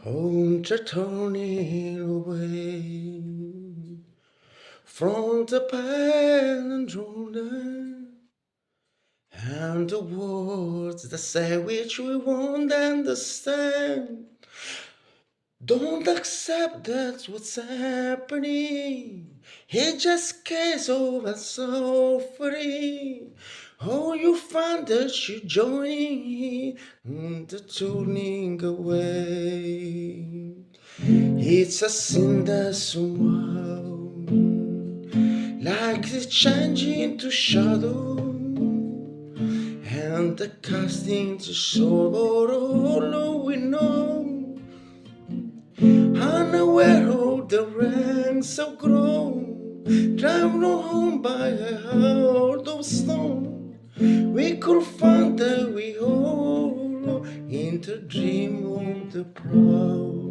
Home to turning away from the pain and drowning, and the words that say which we won't understand. Don't accept that's what's happening. It just case over suffering. Oh, you find that you're joining in the turning away. It's a sin that somehow, like it's changing to shadow, and the casting to sorrow we know. Unaware of the ranks have grown, driven home by a heart of stone. We could find that we all in the dream of the proud.